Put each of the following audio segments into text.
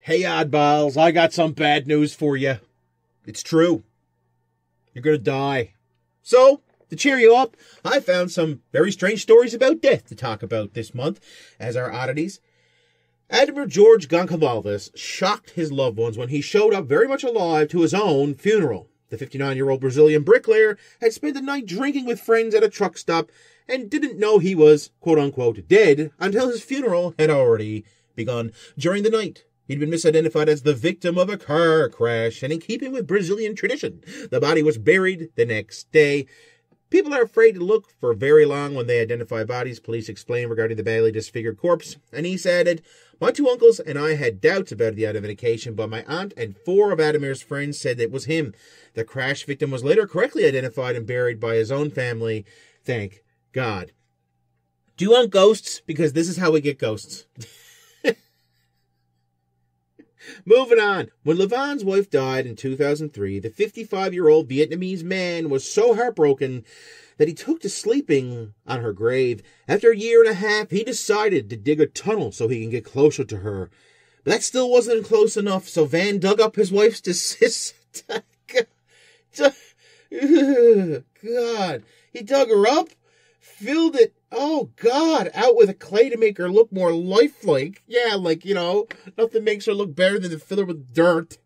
Hey, oddballs, I got some bad news for you. It's true. You're going to die. So, to cheer you up, I found some very strange stories about death to talk about this month as our oddities. Admiral George Goncalves shocked his loved ones when he showed up very much alive to his own funeral. The 59-year-old Brazilian bricklayer had spent the night drinking with friends at a truck stop and didn't know he was, quote-unquote, dead until his funeral had already begun. During the night, he'd been misidentified as the victim of a car crash, and in keeping with Brazilian tradition, the body was buried the next day. People are afraid to look for very long when they identify bodies, police explained regarding the badly disfigured corpse. And he said, "My two uncles and I had doubts about the identification, but my aunt and 4 of Adamir's friends said it was him. The crash victim was later correctly identified and buried by his own family. Thank God." Do you want ghosts? Because this is how we get ghosts. Moving on. When Levan's wife died in 2003, the 55-year-old Vietnamese man was so heartbroken that he took to sleeping on her grave. After a year and a half, he decided to dig a tunnel so he can get closer to her. But that still wasn't close enough, so Van dug up his wife's deceased... God. He dug her up, filled it, oh God, out with a clay to make her look more lifelike. Yeah, like, nothing makes her look better than to fill her with dirt.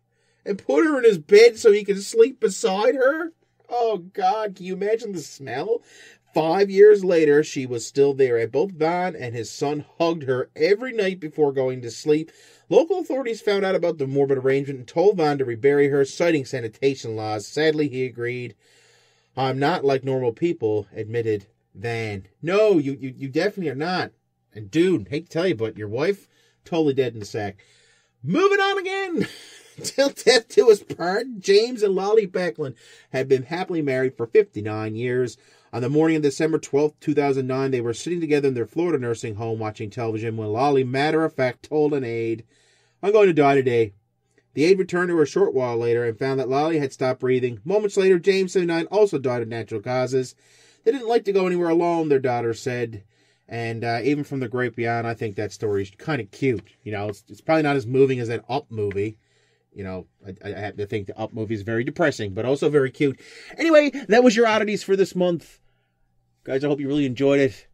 And put her in his bed so he can sleep beside her. Oh God, can you imagine the smell? 5 years later, she was still there, and both Van and his son hugged her every night before going to sleep. Local authorities found out about the morbid arrangement and told Van to rebury her, citing sanitation laws. Sadly, he agreed. "I'm not like normal people," admitted Van. "No, you definitely are not. And dude, hate to tell you, but your wife, totally dead in the sack." Moving on again. Till death do us part, James and Lolly Backlund had been happily married for 59 years. On the morning of December 12th, 2009, they were sitting together in their Florida nursing home watching television when Lolly, matter-of-fact, told an aide, "I'm going to die today." The aide returned to her a short while later and found that Lolly had stopped breathing. Moments later, James, 79, also died of natural causes. They didn't like to go anywhere alone, their daughter said. And even from the great beyond, I think that story is kind of cute. It's probably not as moving as that Up movie. I have to think the Up movie is very depressing, but also very cute. Anyway, that was your oddities for this month. Guys, I hope you really enjoyed it.